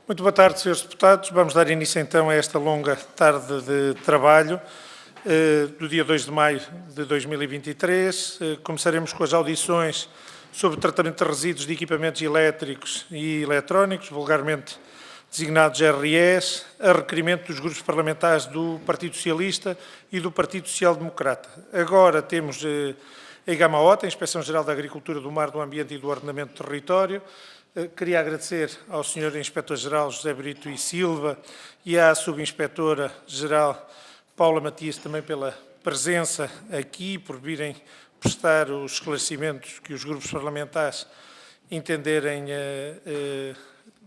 Muito boa tarde, senhores deputados. Vamos dar início então a esta longa tarde de trabalho do dia 2 de maio de 2023. Começaremos com as audições sobre o tratamento de resíduos de equipamentos elétricos e eletrónicos, vulgarmente designados RES, a requerimento dos grupos parlamentares do Partido Socialista e do Partido Social Democrata. Agora temos a IGAMA-OT, a Inspeção-Geral da Agricultura, do Mar, do Ambiente e do Ordenamento do Território. Queria agradecer ao Sr. Inspetor-Geral José Brito e Silva e à Subinspetora-Geral Paula Matias também pela presença aqui, por virem prestar os esclarecimentos que os grupos parlamentares entenderem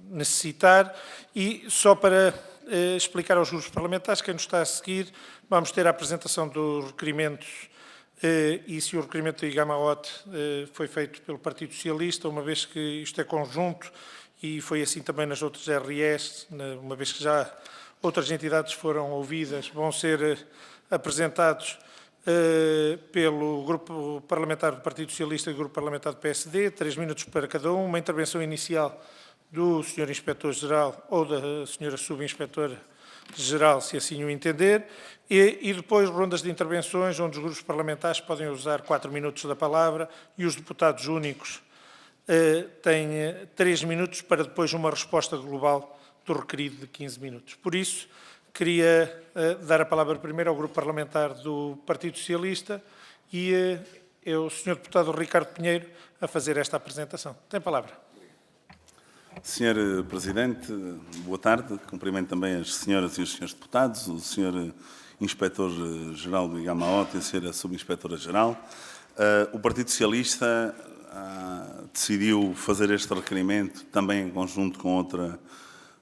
necessitar. E só para explicar aos grupos parlamentares, quem nos está a seguir, vamos ter a apresentação dos requerimentos e se o requerimento da IGAMA-OT foi feito pelo Partido Socialista, uma vez que isto é conjunto, e foi assim também nas outras RES, uma vez que já outras entidades foram ouvidas, vão ser apresentados pelo Grupo Parlamentar do Partido Socialista e do Grupo Parlamentar do PSD, 3 minutos para cada um, uma intervenção inicial do Sr. Inspetor-Geral ou da Sra. Subinspetora-Geral, se assim o entender, e depois rondas de intervenções, onde os grupos parlamentares podem usar 4 minutos da palavra e os deputados únicos têm 3 minutos para depois uma resposta global do requerido de 15 minutos. Por isso, queria dar a palavra primeiro ao Grupo Parlamentar do Partido Socialista e é o Sr. Deputado Ricardo Pinheiro a fazer esta apresentação. Tem a palavra. Senhor Presidente, boa tarde. Cumprimento também as senhoras e os senhores deputados, o Sr. Inspetor-Geral do IGAMA-OT e a Sra. Subinspetora-Geral. O Partido Socialista decidiu fazer este requerimento também em conjunto com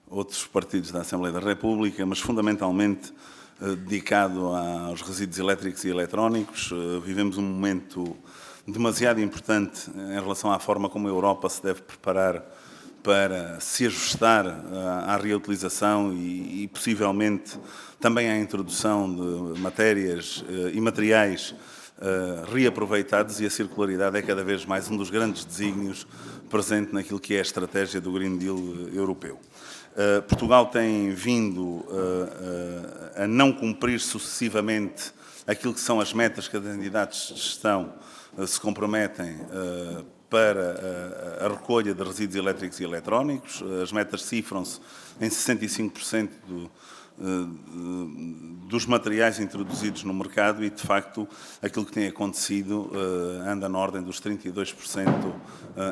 outros partidos da Assembleia da República, mas fundamentalmente dedicado aos resíduos elétricos e eletrónicos. Vivemos um momento demasiado importante em relação à forma como a Europa se deve preparar para se ajustar à reutilização e possivelmente também à introdução de matérias e materiais reaproveitados, e a circularidade é cada vez mais um dos grandes desígnios presente naquilo que é a estratégia do Green Deal europeu. Portugal tem vindo a não cumprir sucessivamente aquilo que são as metas que as entidades de gestão se comprometem para a recolha de resíduos elétricos e eletrónicos. As metas cifram-se em 65% dos materiais introduzidos no mercado e, de facto, aquilo que tem acontecido anda na ordem dos 32%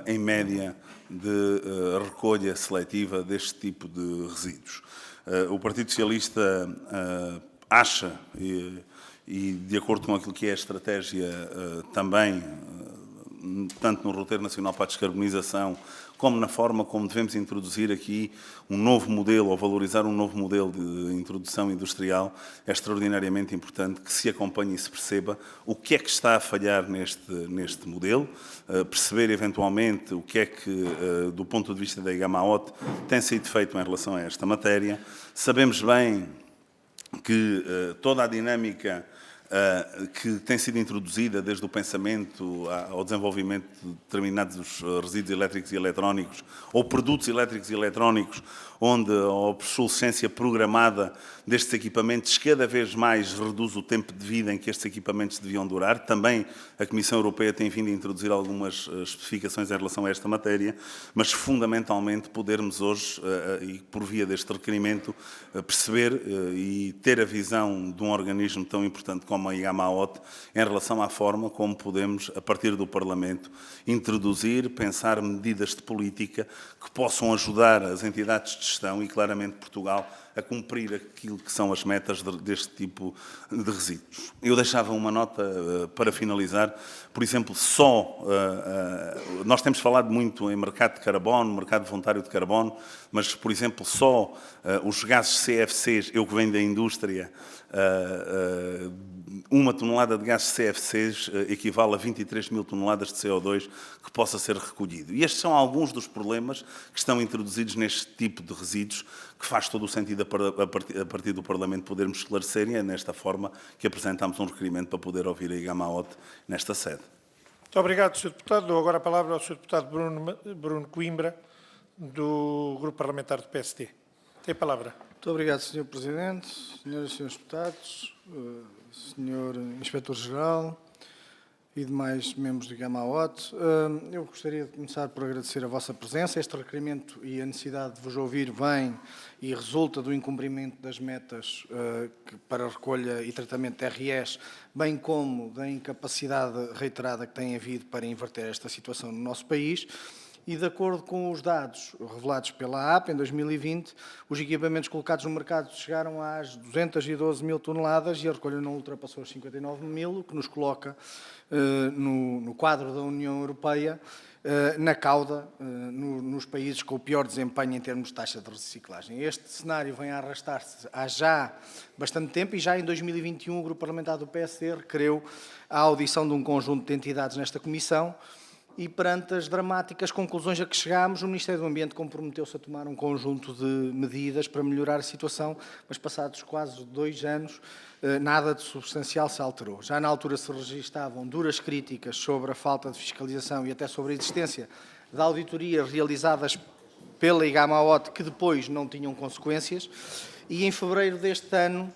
em média de recolha seletiva deste tipo de resíduos. O Partido Socialista acha, e de acordo com aquilo que é a estratégia também, tanto no roteiro nacional para a descarbonização, como na forma como devemos introduzir aqui um novo modelo, ou valorizar um novo modelo de introdução industrial, é extraordinariamente importante que se acompanhe e se perceba o que é que está a falhar neste modelo, perceber eventualmente o que é que, do ponto de vista da IGAMA-OT, tem sido feito em relação a esta matéria. Sabemos bem que toda a dinâmica que tem sido introduzida desde o pensamento ao desenvolvimento de determinados resíduos elétricos e eletrónicos ou produtos elétricos e eletrónicos, onde a obsolescência programada destes equipamentos cada vez mais reduz o tempo de vida em que estes equipamentos deviam durar. Também a Comissão Europeia tem vindo a introduzir algumas especificações em relação a esta matéria, mas fundamentalmente podermos hoje, e por via deste requerimento, perceber e ter a visão de um organismo tão importante como a IGAMA-OT em relação à forma como podemos, a partir do Parlamento, introduzir, pensar medidas de política que possam ajudar as entidades de gestão e, claramente, Portugal a cumprir aquilo que são as metas deste tipo de resíduos. Eu deixava uma nota para finalizar. Por exemplo, nós temos falado muito em mercado de carbono, mercado voluntário de carbono, mas, por exemplo, só os gases CFCs, eu que venho da indústria, 1 tonelada de gases CFCs equivale a 23 mil toneladas de CO2 que possa ser recolhido. E estes são alguns dos problemas que estão introduzidos neste tipo de resíduos, que faz todo o sentido a partir do Parlamento podermos esclarecer, e é nesta forma que apresentamos um requerimento para poder ouvir a IGAMA-OT nesta sede. Muito obrigado, Sr. Deputado. Dou agora a palavra ao Sr. Deputado Bruno Coimbra, do Grupo Parlamentar do PSD. Tem a palavra. Muito obrigado, Sr. Presidente, Senhoras e Senhores Deputados, Sr. Inspetor-Geral e demais membros do GAMAOT. Eu gostaria de começar por agradecer a vossa presença. Este requerimento e a necessidade de vos ouvir vem e resulta do incumprimento das metas para recolha e tratamento de RS, bem como da incapacidade reiterada que tem havido para inverter esta situação no nosso país. E, de acordo com os dados revelados pela AP, em 2020, os equipamentos colocados no mercado chegaram às 212 mil toneladas e a recolha não ultrapassou os 59 mil, o que nos coloca no quadro da União Europeia, na cauda, nos países com o pior desempenho em termos de taxa de reciclagem. Este cenário vem a arrastar-se há já bastante tempo e já em 2021 o Grupo Parlamentar do PSD requereu a audição de um conjunto de entidades nesta comissão. E perante as dramáticas conclusões a que chegámos, o Ministério do Ambiente comprometeu-se a tomar um conjunto de medidas para melhorar a situação, mas passados quase 2 anos, nada de substancial se alterou. Já na altura se registavam duras críticas sobre a falta de fiscalização e até sobre a existência de auditorias realizadas pela IGAMAOT que depois não tinham consequências. E em fevereiro deste ano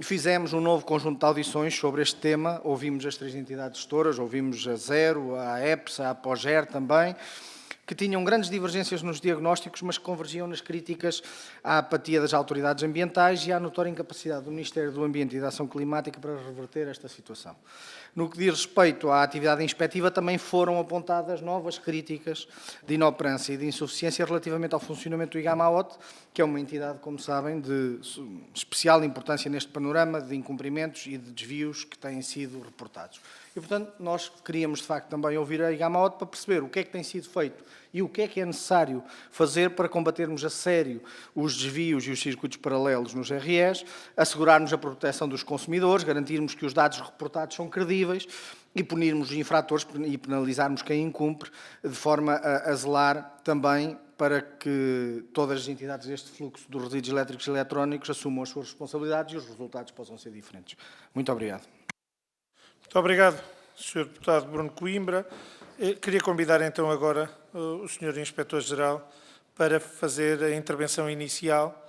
fizemos um novo conjunto de audições sobre este tema. Ouvimos as 3 entidades gestoras, ouvimos a Zero, a EPS, a Apoger também, que tinham grandes divergências nos diagnósticos, mas que convergiam nas críticas à apatia das autoridades ambientais e à notória incapacidade do Ministério do Ambiente e da Ação Climática para reverter esta situação. No que diz respeito à atividade inspectiva, também foram apontadas novas críticas de inoperância e de insuficiência relativamente ao funcionamento do IGAMAOT, que é uma entidade, como sabem, de especial importância neste panorama de incumprimentos e de desvios que têm sido reportados. E, portanto, nós queríamos, de facto, também ouvir a IGAMAOT para perceber o que é que tem sido feito e o que é necessário fazer para combatermos a sério os desvios e os circuitos paralelos nos REs, assegurarmos a proteção dos consumidores, garantirmos que os dados reportados são credíveis e punirmos os infratores e penalizarmos quem incumpre, de forma a zelar também para que todas as entidades deste fluxo dos resíduos elétricos e eletrónicos assumam as suas responsabilidades e os resultados possam ser diferentes. Muito obrigado. Muito obrigado, Sr. Deputado Bruno Coimbra. Queria convidar então agora o Sr. Inspetor-Geral para fazer a intervenção inicial.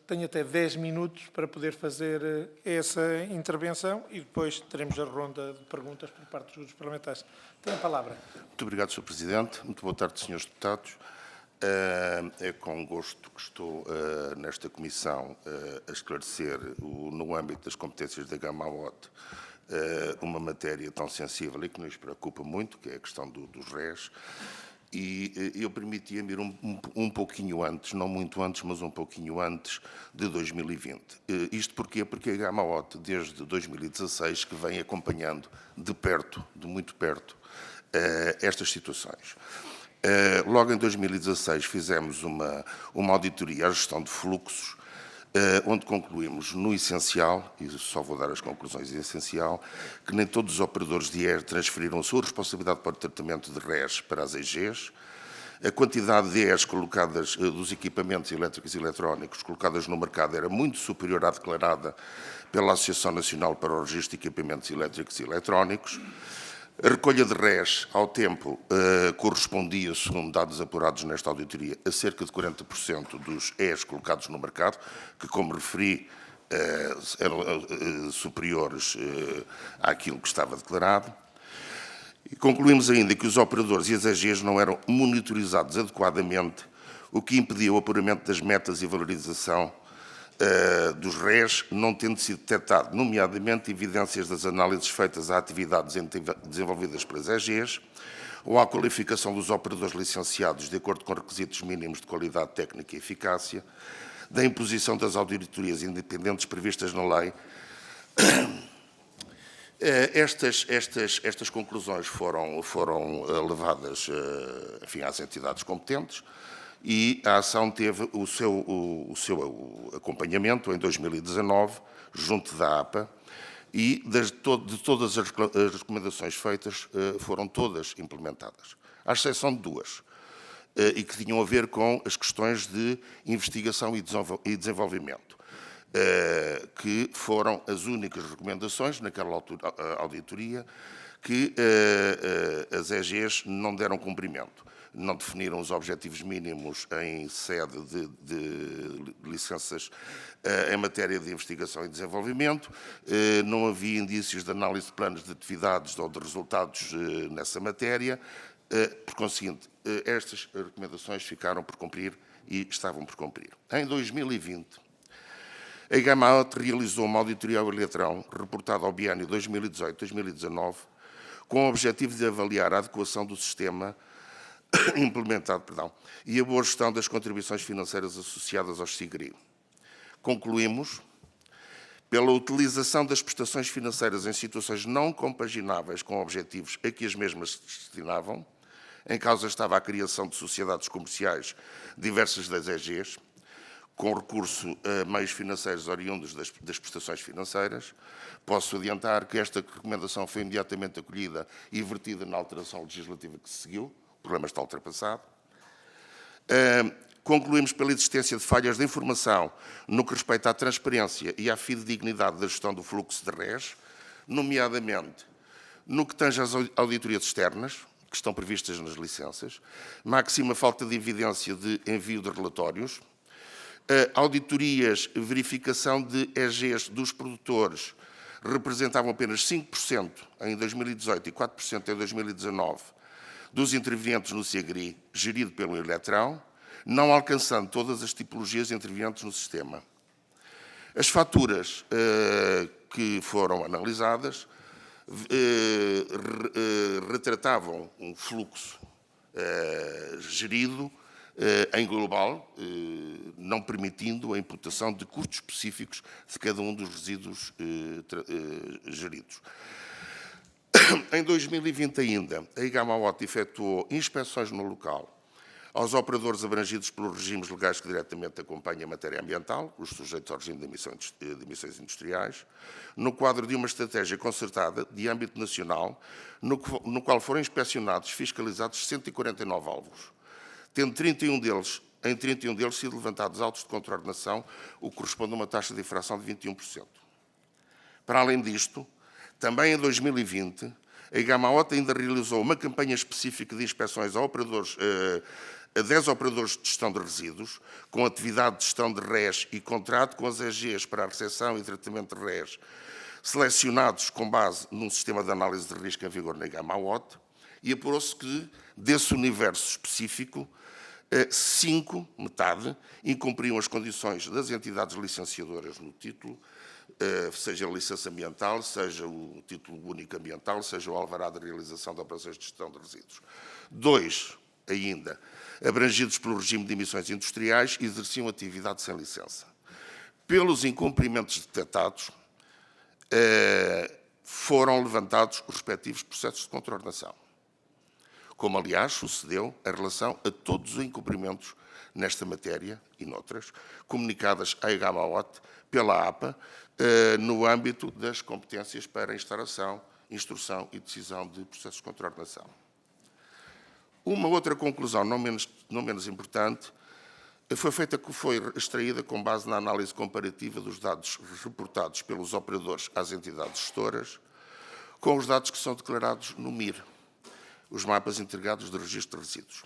Tenho até 10 minutos para poder fazer essa intervenção e depois teremos a ronda de perguntas por parte dos grupos parlamentares. Tem a palavra. Muito obrigado, Sr. Presidente. Muito boa tarde, Srs. Deputados. É com gosto que estou nesta comissão a esclarecer, no âmbito das competências da GAMAOT, uma matéria tão sensível e que nos preocupa muito, que é a questão dos RES. E eu permitia-me ir um pouquinho antes, não muito antes, mas um pouquinho antes de 2020. Isto porquê? Porque a GAMAOT, desde 2016, que vem acompanhando de perto, de muito perto, estas situações. Logo em 2016 fizemos uma auditoria à gestão de fluxos, onde concluímos no essencial, e só vou dar as conclusões em essencial, que nem todos os operadores de ER transferiram a sua responsabilidade para o tratamento de RES para as EGs, a quantidade de ERs colocadas, dos equipamentos elétricos e eletrónicos colocadas no mercado era muito superior à declarada pela Associação Nacional para o Registro de Equipamentos Elétricos e Eletrónicos. A recolha de RES, ao tempo, correspondia, segundo dados apurados nesta auditoria, a cerca de 40% dos ERs colocados no mercado, que, como referi, eram superiores àquilo que estava declarado. E concluímos ainda que os operadores e as EGs não eram monitorizados adequadamente, o que impediu o apuramento das metas e valorização dos RES, não tendo sido detectado, nomeadamente, evidências das análises feitas a atividades desenvolvidas pelas EGs ou à qualificação dos operadores licenciados de acordo com requisitos mínimos de qualidade técnica e eficácia, da imposição das auditorias independentes previstas na lei. Estas conclusões foram levadas, enfim, às entidades competentes, e a ação teve o seu acompanhamento em 2019, junto da APA, e de todas as recomendações feitas foram todas implementadas, à exceção de 2, e que tinham a ver com as questões de investigação e desenvolvimento, que foram as únicas recomendações naquela auditoria que as EGs não deram cumprimento. não definiram os objetivos mínimos em sede de licenças em matéria de investigação e desenvolvimento, não havia indícios de análise de planos de atividades ou de resultados nessa matéria. Por conseguinte, estas recomendações ficaram por cumprir e estavam por cumprir. Em 2020, a IGAMA-OT realizou uma auditoria ao Eletrão, reportada ao biênio 2018-2019, com o objetivo de avaliar a adequação do sistema implementado e a boa gestão das contribuições financeiras associadas aos SIGRI. Concluímos, pela utilização das prestações financeiras em situações não compagináveis com objetivos a que as mesmas se destinavam, em causa estava a criação de sociedades comerciais diversas das EGs, com recurso a meios financeiros oriundos das prestações financeiras. Posso adiantar que esta recomendação foi imediatamente acolhida e vertida na alteração legislativa que se seguiu. O problema está ultrapassado. Concluímos pela existência de falhas de informação no que respeita à transparência e à fidedignidade da gestão do fluxo de RES, nomeadamente no que tange às auditorias externas, que estão previstas nas licenças, máxima falta de evidência de envio de relatórios, auditorias, verificação de EGs dos produtores representavam apenas 5% em 2018 e 4% em 2019 dos intervenientes no SIGRI, gerido pelo Eletrão, não alcançando todas as tipologias intervenientes no sistema. As faturas que foram analisadas retratavam um fluxo gerido em global, não permitindo a imputação de custos específicos de cada um dos resíduos geridos. Em 2020 ainda, a IGAMA-OT efetuou inspeções no local aos operadores abrangidos pelos regimes legais que diretamente acompanham a matéria ambiental, os sujeitos ao regime de emissões industriais, no quadro de uma estratégia concertada de âmbito nacional, no qual foram inspecionados e fiscalizados 149 alvos, tendo em 31 deles sido levantados autos de contraordenação, o que corresponde a uma taxa de infração de 21%. Para além disto, também em 2020, a IGAMA-OT ainda realizou uma campanha específica de inspeções a 10 operadores de gestão de resíduos, com atividade de gestão de RES e contrato com as EGs para a recepção e tratamento de RES, selecionados com base num sistema de análise de risco em vigor na IGAMA-OT, e apurou-se que, desse universo específico, 5, metade, incumpriam as condições das entidades licenciadoras no título, seja a licença ambiental, seja o título único ambiental, seja o alvará de realização de operações de gestão de resíduos. 2, ainda, abrangidos pelo regime de emissões industriais, exerciam atividade sem licença. Pelos incumprimentos detectados, foram levantados os respectivos processos de contraordenação, como, aliás, sucedeu em relação a todos os incumprimentos nesta matéria e noutras, comunicadas à IGAMA-OT pela APA, no âmbito das competências para instauração, instrução e decisão de processos de contraordenação. Uma outra conclusão, não menos importante, foi extraída com base na análise comparativa dos dados reportados pelos operadores às entidades gestoras, com os dados que são declarados no MIR, os mapas integrados de registro de resíduos.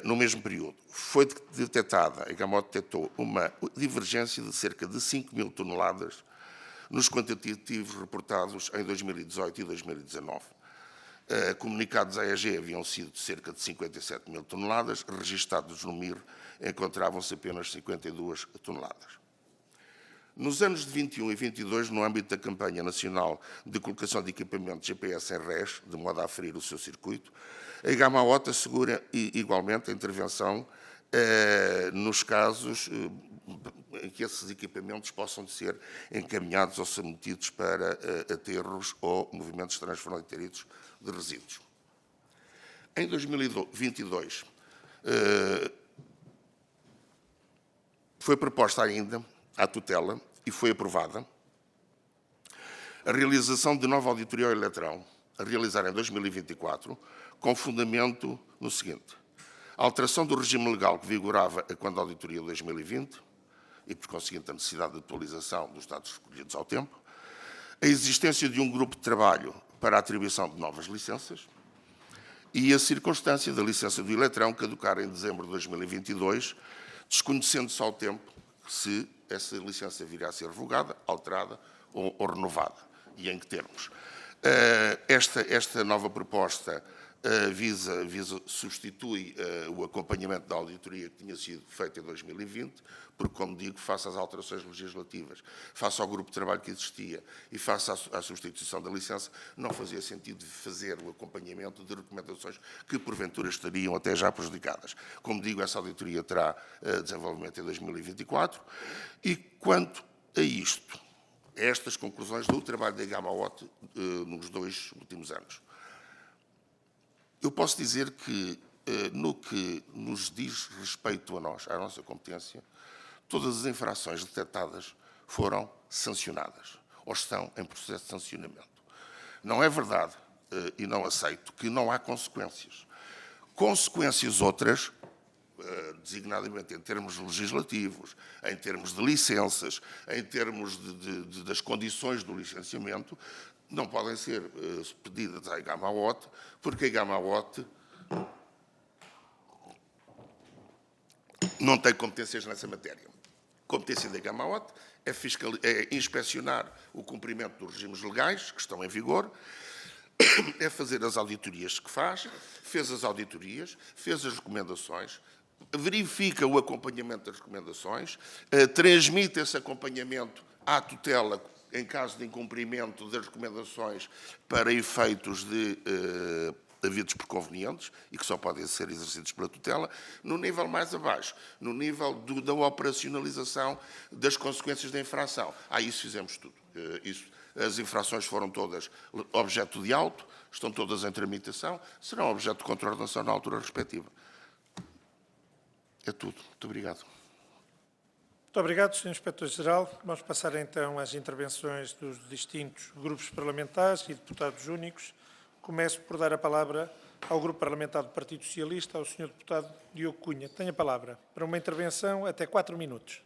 No mesmo período, foi detectada, a IGAMA-OT detectou uma divergência de cerca de 5.000 toneladas nos quantitativos reportados em 2018 e 2019. Comunicados à EG haviam sido cerca de 57.000 toneladas, registados no MIR encontravam-se apenas 52 toneladas. Nos anos de 21 e 22, no âmbito da campanha nacional de colocação de equipamentos GPS em RES, de modo a aferir o seu circuito, a IGAMA-OT assegura igualmente a intervenção nos casos em que esses equipamentos possam ser encaminhados ou submetidos para aterros ou movimentos transfronteiriços de resíduos. Em 2022, foi proposta ainda à tutela e foi aprovada a realização de nova auditoria ao Eletrão, a realizar em 2024, com fundamento no seguinte: a alteração do regime legal que vigorava quando a auditoria de 2020, e por conseguinte a necessidade de atualização dos dados recolhidos ao tempo, a existência de um grupo de trabalho para a atribuição de novas licenças e a circunstância da licença do Eletrão caducar em dezembro de 2022, desconhecendo só o tempo se essa licença virá a ser revogada, alterada ou renovada, e em que termos. Esta nova proposta substitui o acompanhamento da auditoria que tinha sido feita em 2020, porque, como digo, face às alterações legislativas, face ao grupo de trabalho que existia e face à substituição da licença, não fazia sentido fazer o acompanhamento de recomendações que, porventura, estariam até já prejudicadas. Como digo, essa auditoria terá desenvolvimento em 2024. E, quanto a isto, a estas conclusões do trabalho da Gamawatt nos 2 últimos anos, eu posso dizer que, no que nos diz respeito a nós, à nossa competência, todas as infrações detectadas foram sancionadas, ou estão em processo de sancionamento. Não é verdade, e não aceito, que não há consequências. Consequências outras, designadamente em termos legislativos, em termos de licenças, em termos das condições do licenciamento, não podem ser pedidas à Gamawatt, porque a Gamawatt não tem competências nessa matéria. A competência da Gamawatt é inspecionar o cumprimento dos regimes legais que estão em vigor, é fazer as auditorias que fez as auditorias, fez as recomendações, verifica o acompanhamento das recomendações, transmite esse acompanhamento à tutela em caso de incumprimento das recomendações para efeitos de havidos preconvenientes e que só podem ser exercidos pela tutela, no nível mais abaixo, no nível da operacionalização das consequências da infração. Isso fizemos tudo. As infrações foram todas objeto de auto, estão todas em tramitação, serão objeto de contraordenação na altura respectiva. É tudo. Muito obrigado. Muito obrigado, Sr. Inspetor-Geral. Vamos passar então às intervenções dos distintos grupos parlamentares e deputados únicos. Começo por dar a palavra ao Grupo Parlamentar do Partido Socialista, ao Sr. Deputado Diogo Cunha. Tem a palavra para uma intervenção até 4 minutos.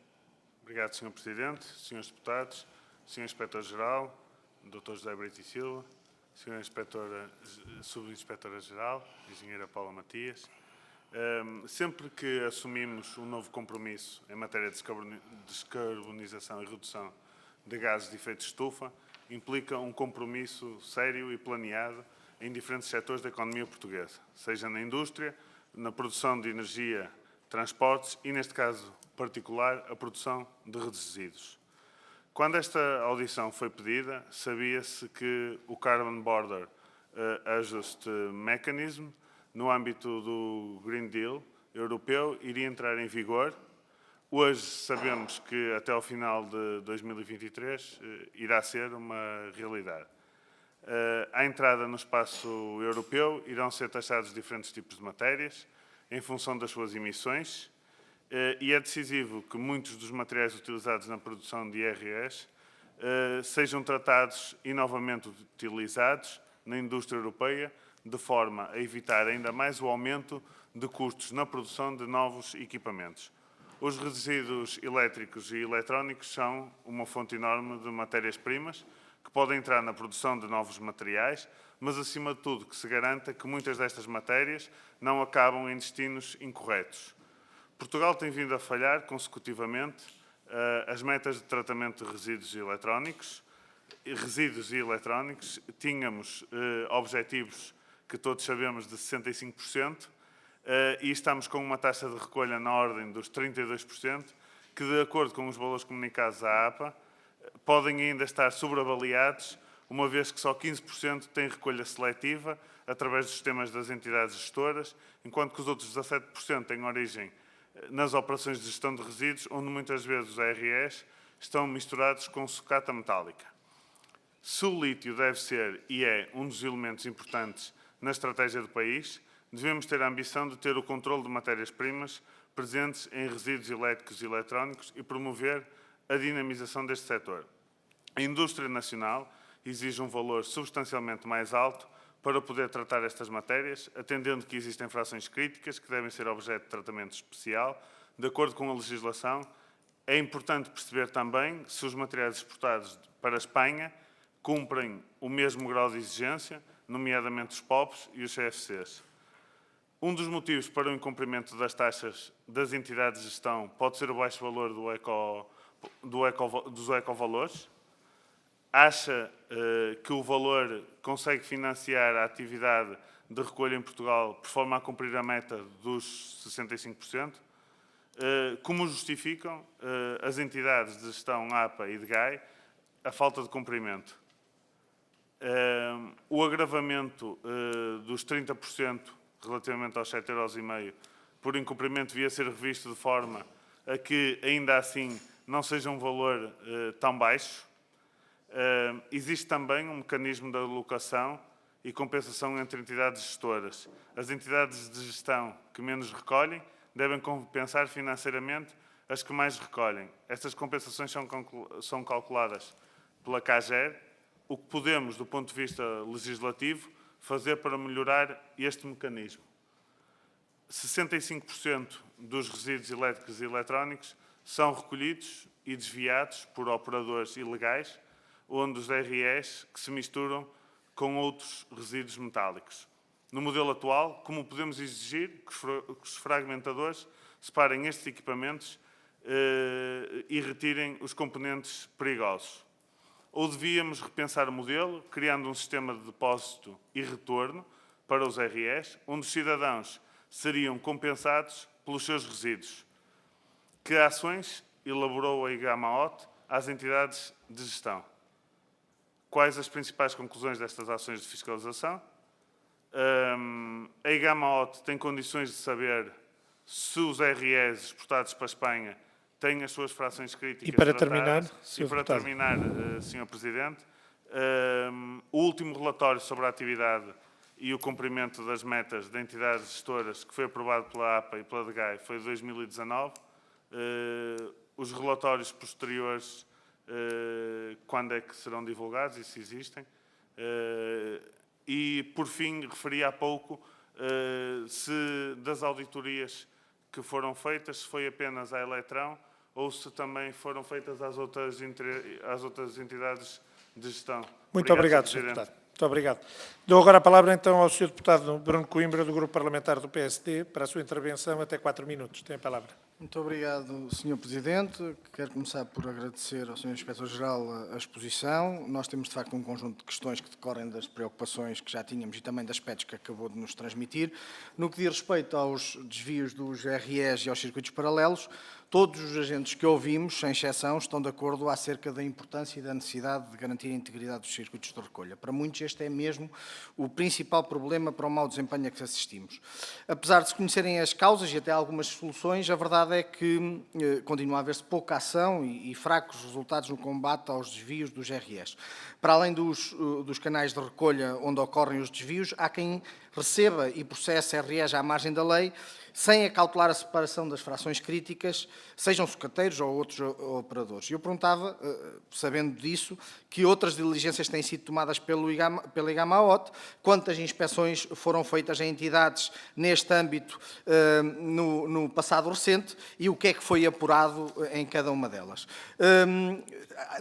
Obrigado, Sr. Presidente, Srs. Deputados, Sr. Inspetor-Geral, Dr. José Brito e Silva, Sra. Subinspetora-Geral, Engenheira Paula Matias. Sempre que assumimos um novo compromisso em matéria de descarbonização e redução de gases de efeito de estufa, implica um compromisso sério e planeado em diferentes setores da economia portuguesa, seja na indústria, na produção de energia, transportes e, neste caso particular, a produção de resíduos. Quando esta audição foi pedida, sabia-se que o Carbon Border Adjustment Mechanism, no âmbito do Green Deal europeu, iria entrar em vigor. Hoje sabemos que até ao final de 2023 irá ser uma realidade. À entrada no espaço europeu irão ser taxados diferentes tipos de matérias em função das suas emissões e é decisivo que muitos dos materiais utilizados na produção de IRS sejam tratados e novamente utilizados na indústria europeia, de forma a evitar ainda mais o aumento de custos na produção de novos equipamentos. Os resíduos elétricos e eletrónicos são uma fonte enorme de matérias-primas que podem entrar na produção de novos materiais, mas, acima de tudo, que se garanta que muitas destas matérias não acabam em destinos incorretos. Portugal tem vindo a falhar consecutivamente as metas de tratamento de resíduos e eletrónicos. Tínhamos objetivos que todos sabemos de 65%, e estamos com uma taxa de recolha na ordem dos 32%, que, de acordo com os valores comunicados à APA, podem ainda estar sobreavaliados, uma vez que só 15% têm recolha seletiva através dos sistemas das entidades gestoras, enquanto que os outros 17% têm origem nas operações de gestão de resíduos, onde muitas vezes os ARS estão misturados com sucata metálica. Se o lítio deve ser e é um dos elementos importantes na estratégia do país, devemos ter a ambição de ter o controle de matérias-primas presentes em resíduos elétricos e eletrónicos e promover a dinamização deste setor. A indústria nacional exige um valor substancialmente mais alto para poder tratar estas matérias, atendendo que existem frações críticas que devem ser objeto de tratamento especial, de acordo com a legislação. É importante perceber também se os materiais exportados para a Espanha cumprem o mesmo grau de exigência, nomeadamente os POPs e os CFCs. Um dos motivos para o incumprimento das taxas das entidades de gestão pode ser o baixo valor dos ecovalores. Acha que o valor consegue financiar a atividade de recolha em Portugal por forma a cumprir a meta dos 65%? Como justificam as entidades de gestão APA e de GAI a falta de cumprimento? O agravamento dos 30% relativamente aos 7,5 € por incumprimento devia ser revisto de forma a que, ainda assim, não seja um valor tão baixo. Existe também um mecanismo de alocação e compensação entre entidades gestoras. As entidades de gestão que menos recolhem devem compensar financeiramente as que mais recolhem. Estas compensações são calculadas pela CAGER. O que podemos, do ponto de vista legislativo, fazer para melhorar este mecanismo? 65% dos resíduos elétricos e eletrónicos são recolhidos e desviados por operadores ilegais, onde os REs que se misturam com outros resíduos metálicos. No modelo atual, como podemos exigir que os fragmentadores separem estes equipamentos e retirem os componentes perigosos? Ou devíamos repensar o modelo, criando um sistema de depósito e retorno para os REs, onde os cidadãos seriam compensados pelos seus resíduos? Que ações elaborou a IGAMA-OT às entidades de gestão? Quais as principais conclusões destas ações de fiscalização? A IGAMA-OT tem condições de saber se os REs exportados para a Espanha têm as suas frações críticas. E para tratadas. terminar, E para terminar, Sr. Presidente, o último relatório sobre a atividade e o cumprimento das metas de entidades gestoras, que foi aprovado pela APA e pela DGAI, foi de 2019. Os relatórios posteriores, quando é que serão divulgados e se existem? E, por fim, referi há pouco se das auditorias que foram feitas, se foi apenas à Eletrão ou se também foram feitas às outras entidades de gestão. Muito obrigado, Sr. Presidente. Deputado. Muito obrigado. Dou agora a palavra, então, ao Sr. Deputado Bruno Coimbra, do Grupo Parlamentar do PSD, para a sua intervenção, até 4 minutos. Tem a palavra. Muito obrigado, Sr. Presidente. Quero começar por agradecer ao Sr. Inspetor-Geral a exposição. Nós temos, de facto, um conjunto de questões que decorrem das preocupações que já tínhamos e também de aspectos que acabou de nos transmitir. No que diz respeito aos desvios dos REs e aos circuitos paralelos, todos os agentes que ouvimos, sem exceção, estão de acordo acerca da importância e da necessidade de garantir a integridade dos circuitos de recolha. Para muitos, este é mesmo o principal problema para o mau desempenho a que assistimos. Apesar de se conhecerem as causas e até algumas soluções, a verdade é que continua a haver-se pouca ação e fracos resultados no combate aos desvios dos REs. Para além dos canais de recolha onde ocorrem os desvios, há quem receba e processe REs à margem da lei, sem acautelar a separação das frações críticas, sejam sucateiros ou outros operadores. Eu perguntava, sabendo disso, que outras diligências têm sido tomadas pela IGAMA-OT, quantas inspeções foram feitas em entidades neste âmbito no passado recente e o que é que foi apurado em cada uma delas.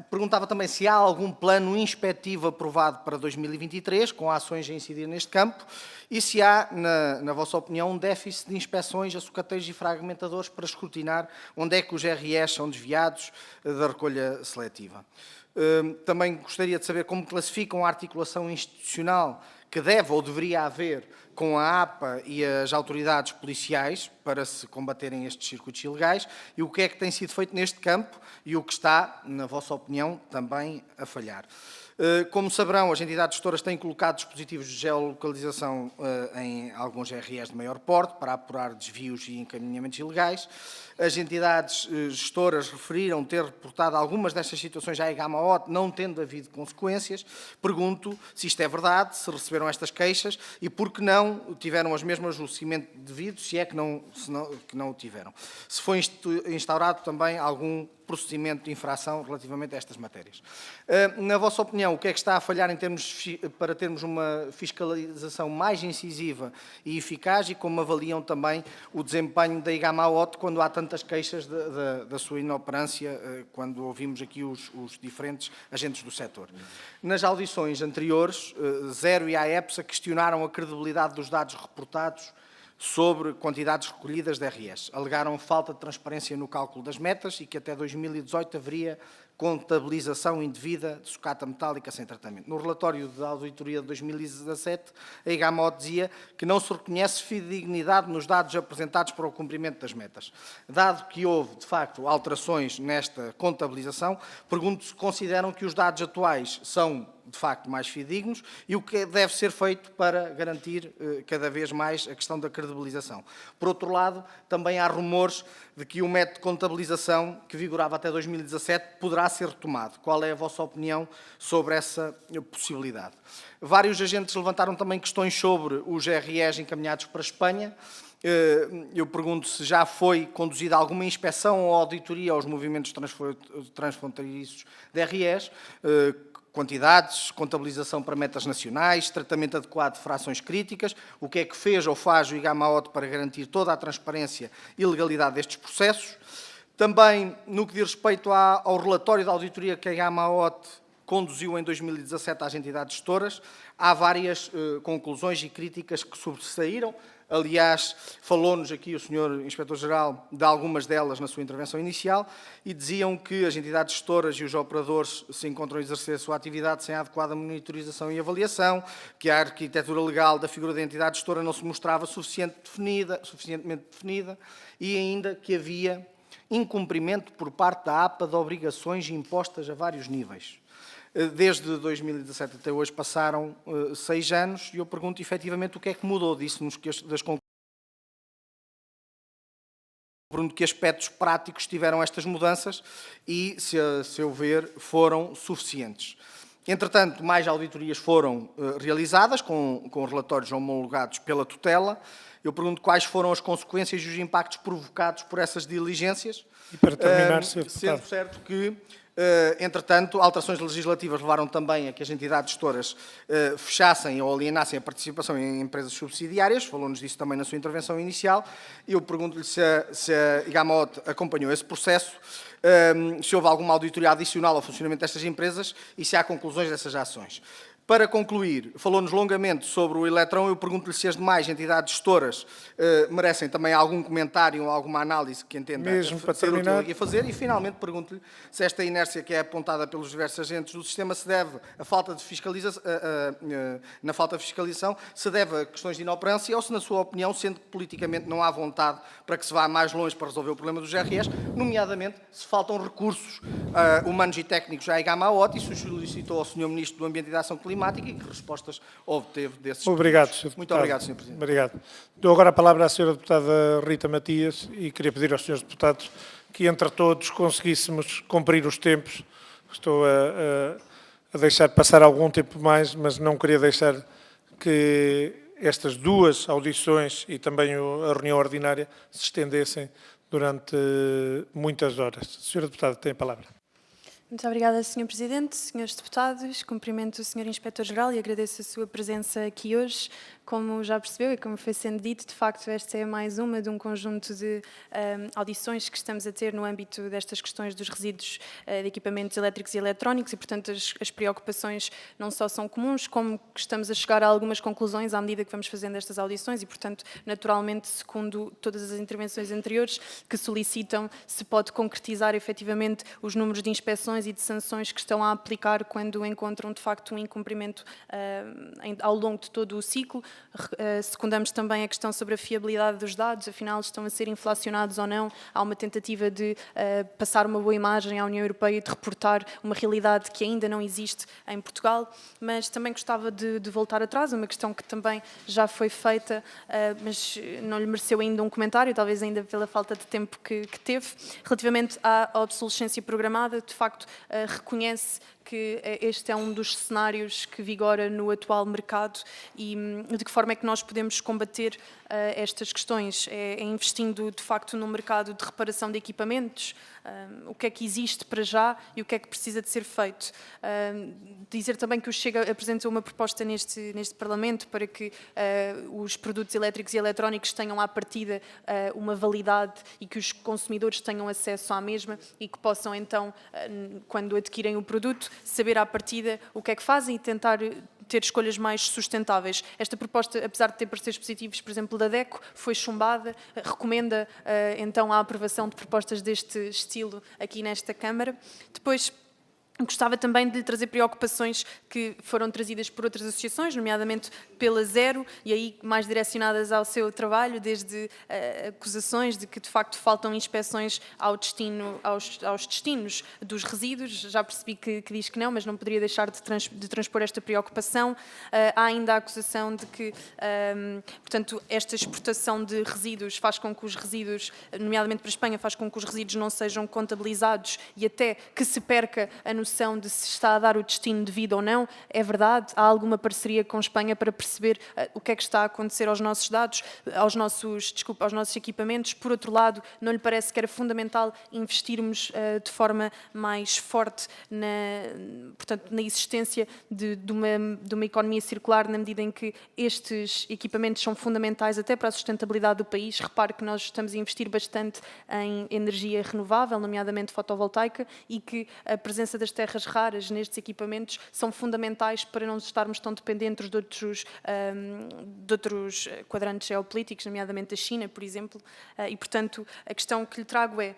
Perguntava também se há algum plano inspectivo aprovado para 2023, com ações a incidir neste campo, e se há, na vossa opinião, um déficit de inspeções a sucateiros e fragmentadores para escrutinar onde é que os REs são desviados da recolha seletiva. Também gostaria de saber como classificam a articulação institucional que deve ou deveria haver com a APA e as autoridades policiais para se combaterem estes circuitos ilegais e o que é que tem sido feito neste campo e o que está, na vossa opinião, também a falhar. Como saberão, as entidades gestoras têm colocado dispositivos de geolocalização em alguns REs de maior porte para apurar desvios e encaminhamentos ilegais. As entidades gestoras referiram ter reportado algumas destas situações à IGAMA-OT, não tendo havido consequências. Pergunto se isto é verdade, se receberam estas queixas e por que não tiveram as mesmas no seguimento devido, se é que não o tiveram. Se foi instaurado também algum procedimento de infração relativamente a estas matérias. Na vossa opinião, o que é que está a falhar para termos uma fiscalização mais incisiva e eficaz e como avaliam também o desempenho da IGAMA-OT quando há tantas queixas da sua inoperância, quando ouvimos aqui os diferentes agentes do setor? Nas audições anteriores, Zero e a EPSA questionaram a credibilidade dos dados reportados sobre quantidades recolhidas de RS. Alegaram falta de transparência no cálculo das metas e que até 2018 haveria contabilização indevida de sucata metálica sem tratamento. No relatório da auditoria de 2017, a IGAMOT dizia que não se reconhece fidedignidade nos dados apresentados para o cumprimento das metas. Dado que houve, de facto, alterações nesta contabilização, pergunto se consideram que os dados atuais são, de facto, mais fidedignos e o que deve ser feito para garantir cada vez mais a questão da credibilização. Por outro lado, também há rumores de que o método de contabilização, que vigorava até 2017, poderá ser retomado. Qual é a vossa opinião sobre essa possibilidade? Vários agentes levantaram também questões sobre os REs encaminhados para a Espanha. Eu pergunto se já foi conduzida alguma inspeção ou auditoria aos movimentos transfronteiriços de REs, quantidades, contabilização para metas nacionais, tratamento adequado de frações críticas, o que é que fez ou faz o IGAMAOT para garantir toda a transparência e legalidade destes processos. Também, no que diz respeito ao relatório da auditoria que a IGAMAOT conduziu em 2017 às entidades gestoras, há várias conclusões e críticas que sobressaíram. Aliás, falou-nos aqui o Sr. Inspetor-Geral de algumas delas na sua intervenção inicial e diziam que as entidades gestoras e os operadores se encontram a exercer a sua atividade sem adequada monitorização e avaliação, que a arquitetura legal da figura da entidade gestora não se mostrava suficientemente definida e ainda que havia incumprimento por parte da APA de obrigações impostas a vários níveis. Desde 2017 até hoje passaram 6 anos e eu pergunto efetivamente o que é que mudou disso das conclusões. Pergunto que aspectos práticos tiveram estas mudanças e, se a seu ver, foram suficientes. Entretanto, mais auditorias foram realizadas com relatórios homologados pela tutela. Eu pergunto quais foram as consequências e os impactos provocados por essas diligências. E para terminar, Sr. Deputado. Sendo certo que, entretanto, alterações legislativas levaram também a que as entidades gestoras fechassem ou alienassem a participação em empresas subsidiárias, falou-nos disso também na sua intervenção inicial. Eu pergunto-lhe se a IGAMOT acompanhou esse processo, se houve alguma auditoria adicional ao funcionamento destas empresas e se há conclusões dessas ações. Para concluir, falou-nos longamente sobre o Eletrão. Eu pergunto-lhe se as demais entidades gestoras merecem também algum comentário ou alguma análise que entenda Mesmo para ser terminar. útil a fazer. E, finalmente, pergunto-lhe se esta inércia que é apontada pelos diversos agentes do sistema se deve à falta de fiscalização, na falta de fiscalização, se deve a questões de inoperância ou se, na sua opinião, sendo que politicamente não há vontade para que se vá mais longe para resolver o problema dos RS, nomeadamente se faltam recursos humanos e técnicos à IGAMAOT e se solicitou ao Sr. Ministro do Ambiente e da Ação Climática e que respostas obteve desses Obrigado, pedidos. Sr. Deputado. Muito obrigado, Sr. Presidente. Obrigado. Dou agora a palavra à Sra. Deputada Rita Matias e queria pedir aos Srs. Deputados que, entre todos, conseguíssemos cumprir os tempos. Estou a deixar passar algum tempo mais, mas não queria deixar que estas duas audições e também a reunião ordinária se estendessem durante muitas horas. Sra. Deputada, tem a palavra. Muito obrigada, Sr. Presidente, Srs. Deputados. Cumprimento o Sr. Inspetor-Geral e agradeço a sua presença aqui hoje. Como já percebeu e como foi sendo dito, de facto, esta é mais uma de um conjunto de audições que estamos a ter no âmbito destas questões dos resíduos de equipamentos elétricos e eletrónicos e, portanto, as preocupações não só são comuns, como que estamos a chegar a algumas conclusões à medida que vamos fazendo estas audições e, portanto, naturalmente, segundo todas as intervenções anteriores, que solicitam se pode concretizar efetivamente os números de inspeções e de sanções que estão a aplicar quando encontram, de facto, um incumprimento ao longo de todo o ciclo. Secundamos também a questão sobre a fiabilidade dos dados, afinal estão a ser inflacionados ou não. Há uma tentativa de passar uma boa imagem à União Europeia e de reportar uma realidade que ainda não existe em Portugal, mas também gostava de voltar atrás, uma questão que também já foi feita, mas não lhe mereceu ainda um comentário, talvez ainda pela falta de tempo que teve, relativamente à obsolescência programada. De facto, reconhece que este é um dos cenários que vigora no atual mercado e de que forma é que nós podemos combater estas questões? É investindo, de facto, no mercado de reparação de equipamentos? O que é que existe para já e o que é que precisa de ser feito? Dizer também que o Chega apresentou uma proposta neste Parlamento para que os produtos elétricos e eletrónicos tenham à partida uma validade e que os consumidores tenham acesso à mesma e que possam então, quando adquirem o produto, saber à partida o que é que fazem e tentar ter escolhas mais sustentáveis. Esta proposta, apesar de ter pareceres positivos, por exemplo, da DECO, foi chumbada, recomenda então a aprovação de propostas deste estilo aqui nesta Câmara. Depois, gostava também de lhe trazer preocupações que foram trazidas por outras associações, nomeadamente pela Zero, e aí mais direcionadas ao seu trabalho, desde acusações de que, de facto, faltam inspeções aos destinos dos resíduos. Já percebi que diz que não, mas não poderia deixar de transpor esta preocupação. Há ainda a acusação de que, portanto, esta exportação de resíduos faz com que os resíduos, nomeadamente para a Espanha, faz com que os resíduos não sejam contabilizados e até que se perca a noção de se está a dar o destino devido ou não. É verdade, há alguma parceria com a Espanha para perceber o que é que está a acontecer aos nossos dados, aos nossos equipamentos. Por outro lado, não lhe parece que era fundamental investirmos de forma mais forte portanto, na existência de uma economia circular, na medida em que estes equipamentos são fundamentais até para a sustentabilidade do país. Repare que nós estamos a investir bastante em energia renovável, nomeadamente fotovoltaica, e que a presença das terras raras nestes equipamentos são fundamentais para não estarmos tão dependentes de outros quadrantes geopolíticos, nomeadamente da China, por exemplo. E, portanto, a questão que lhe trago é,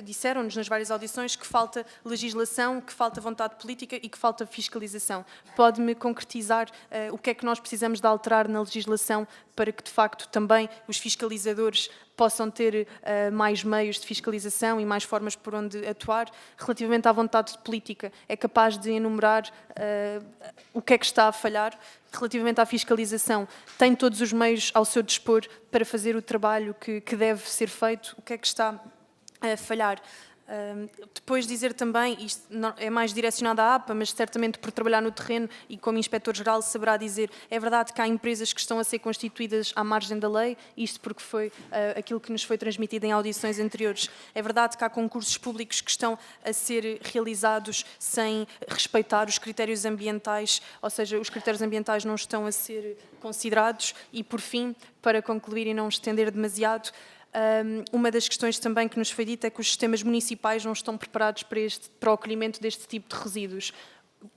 disseram-nos nas várias audições que falta legislação, que falta vontade política e que falta fiscalização. Pode-me concretizar o que é que nós precisamos de alterar na legislação para que, de facto, também os fiscalizadores possam ter mais meios de fiscalização e mais formas por onde atuar? Relativamente à vontade política, é capaz de enumerar o que é que está a falhar? Relativamente à fiscalização, tem todos os meios ao seu dispor para fazer o trabalho que deve ser feito? O que é que está a falhar? Depois dizer também, isto é mais direcionado à APA, mas certamente por trabalhar no terreno e como Inspetor-Geral saberá dizer, é verdade que há empresas que estão a ser constituídas à margem da lei, isto porque foi aquilo que nos foi transmitido em audições anteriores. É verdade que há concursos públicos que estão a ser realizados sem respeitar os critérios ambientais, ou seja, os critérios ambientais não estão a ser considerados. E, por fim, para concluir e não estender demasiado, uma das questões também que nos foi dita é que os sistemas municipais não estão preparados para o acolhimento deste tipo de resíduos.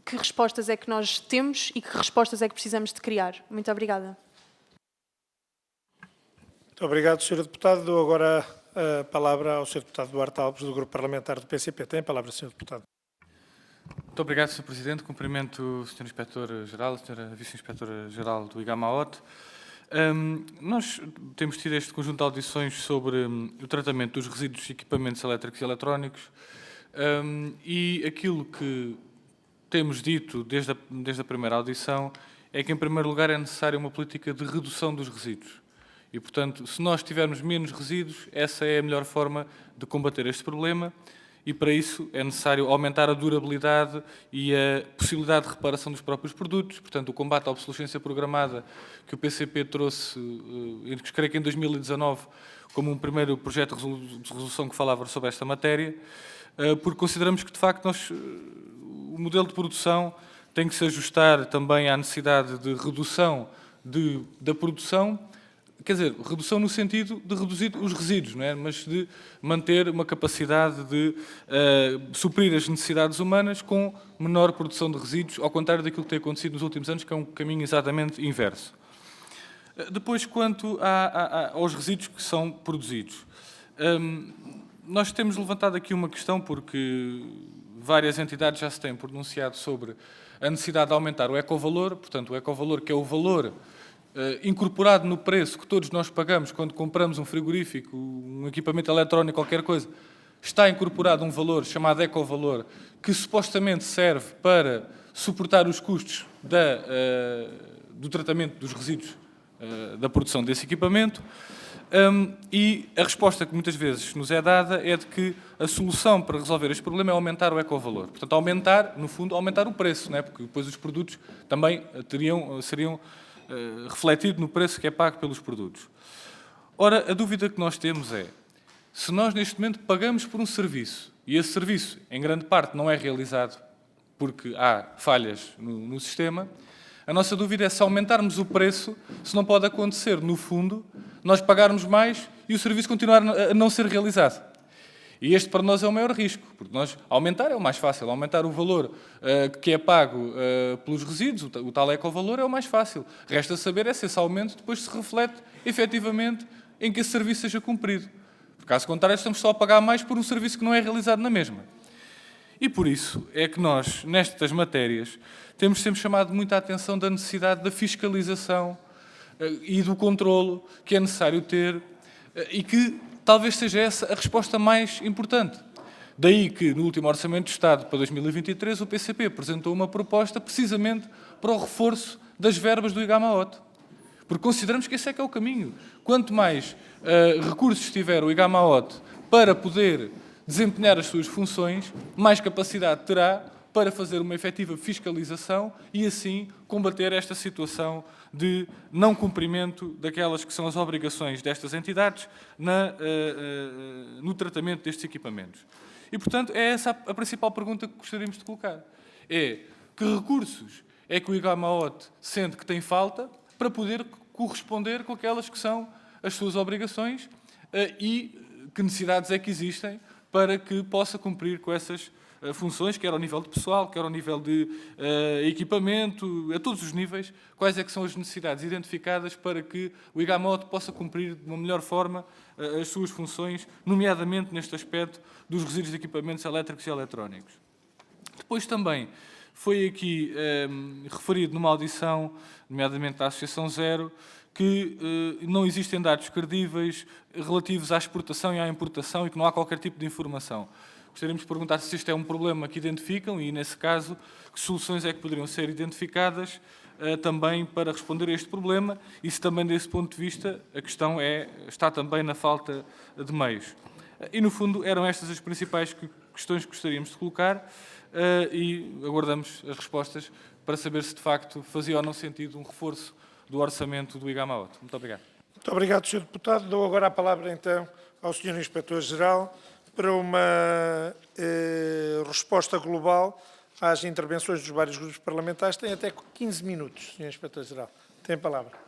Que respostas é que nós temos e que respostas é que precisamos de criar? Muito obrigada. Muito obrigado, Sr. Deputado. Dou agora a palavra ao Sr. Deputado Duarte Alves, do Grupo Parlamentar do PCP. Tem a palavra, Sr. Deputado. Muito obrigado, Sr. Presidente. Cumprimento o Sr. Inspetor-Geral, a Sra. Vice-Inspetora-Geral do IGAMA-OT. Nós temos tido este conjunto de audições sobre o tratamento dos resíduos de equipamentos elétricos e eletrónicos e aquilo que temos dito desde a primeira audição é que, em primeiro lugar, é necessária uma política de redução dos resíduos. E, portanto, se nós tivermos menos resíduos, essa é a melhor forma de combater este problema. E, para isso, é necessário aumentar a durabilidade e a possibilidade de reparação dos próprios produtos. Portanto, o combate à obsolescência programada que o PCP trouxe, creio que em 2019, como um primeiro projeto de resolução que falava sobre esta matéria, porque consideramos que, de facto, o modelo de produção tem que se ajustar também à necessidade de redução da produção. Quer dizer, redução no sentido de reduzir os resíduos, não é? Mas de manter uma capacidade de suprir as necessidades humanas com menor produção de resíduos, ao contrário daquilo que tem acontecido nos últimos anos, que é um caminho exatamente inverso. Depois, quanto aos resíduos que são produzidos, nós temos levantado aqui uma questão, porque várias entidades já se têm pronunciado sobre a necessidade de aumentar o ecovalor, portanto, o ecovalor, que é o valor incorporado no preço que todos nós pagamos quando compramos um frigorífico, um equipamento eletrónico, qualquer coisa, está incorporado um valor chamado ecovalor, que supostamente serve para suportar os custos do tratamento dos resíduos da produção desse equipamento. E a resposta que muitas vezes nos é dada é de que a solução para resolver este problema é aumentar o ecovalor. Portanto, aumentar, no fundo, aumentar o preço, não é? Porque depois os produtos também seriam refletido no preço que é pago pelos produtos. Ora, a dúvida que nós temos é, se nós neste momento pagamos por um serviço, e esse serviço, em grande parte, não é realizado porque há falhas no sistema, a nossa dúvida é se aumentarmos o preço, se não pode acontecer, no fundo, nós pagarmos mais e o serviço continuar a não ser realizado. E este para nós é o maior risco, porque nós aumentar é o mais fácil, aumentar o valor que é pago pelos resíduos, o tal ecovalor, é o mais fácil. Resta saber se esse aumento depois se reflete efetivamente em que esse serviço seja cumprido. Porque, caso contrário, estamos só a pagar mais por um serviço que não é realizado na mesma. E por isso é que nós, nestas matérias, temos sempre chamado muita atenção da necessidade da fiscalização e do controlo que é necessário ter e que talvez seja essa a resposta mais importante. Daí que, no último Orçamento de Estado para 2023, o PCP apresentou uma proposta precisamente para o reforço das verbas do IGAMA-OT. Porque consideramos que esse é que é o caminho. Quanto mais recursos tiver o IGAMA-OT para poder desempenhar as suas funções, mais capacidade terá para fazer uma efetiva fiscalização e, assim, combater esta situação de não cumprimento daquelas que são as obrigações destas entidades no tratamento destes equipamentos. E, portanto, é essa a principal pergunta que gostaríamos de colocar. É que recursos é que o IGAMA-OT sente que tem falta para poder corresponder com aquelas que são as suas obrigações e que necessidades é que existem para que possa cumprir com essas funções, quer ao nível de pessoal, quer ao nível de equipamento, a todos os níveis, quais é que são as necessidades identificadas para que o IGAMA-OT possa cumprir de uma melhor forma as suas funções, nomeadamente neste aspecto dos resíduos de equipamentos elétricos e eletrónicos. Depois também foi aqui referido numa audição, nomeadamente da Associação Zero, que não existem dados credíveis relativos à exportação e à importação e que não há qualquer tipo de informação. Gostaríamos de perguntar se isto é um problema que identificam e, nesse caso, que soluções é que poderiam ser identificadas também para responder a este problema e se também, desse ponto de vista, a questão está também na falta de meios. E, no fundo, eram estas as principais questões que gostaríamos de colocar e aguardamos as respostas para saber se, de facto, fazia ou não sentido um reforço do orçamento do IGAMA-OT. Muito obrigado. Muito obrigado, Sr. Deputado. Dou agora a palavra, então, ao Sr. Inspetor-Geral para uma resposta global às intervenções dos vários grupos parlamentares. Tem até 15 minutos, Sr. Inspetor-Geral. Tem a palavra.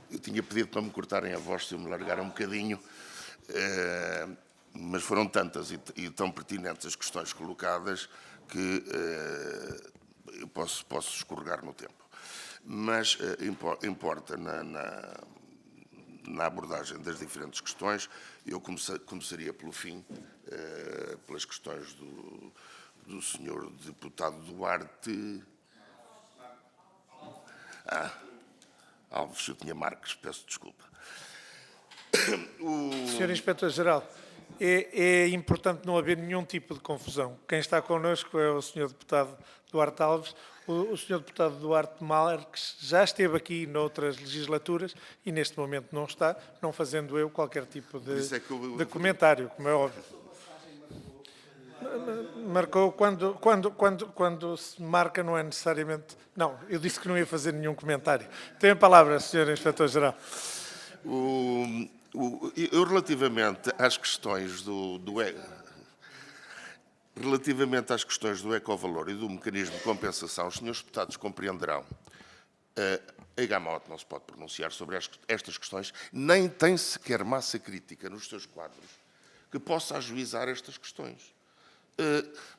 Eu tinha pedido para me cortarem a voz se eu me largar um bocadinho, mas foram tantas e tão pertinentes as questões colocadas que eu posso escorregar no tempo. Mas importa na abordagem das diferentes questões, eu começaria pelo fim, pelas questões do Sr. Deputado Duarte. Alves, eu tinha Marques, peço desculpa. Sr. Inspetor-Geral, é importante não haver nenhum tipo de confusão. Quem está connosco é o Sr. Deputado Duarte Alves. O Sr. Deputado Duarte Marques já esteve aqui noutras legislaturas e neste momento não está, não fazendo eu qualquer tipo de comentário, como é óbvio. Marcou quando se marca não é necessariamente... Não, eu disse que não ia fazer nenhum comentário. Tem a palavra, Sr. Inspetor-Geral. Eu, relativamente às questões relativamente às questões do ecovalor e do mecanismo de compensação, os senhores deputados compreenderão. A IGAMA-OT não se pode pronunciar sobre estas questões, nem tem sequer massa crítica nos seus quadros que possa ajuizar estas questões.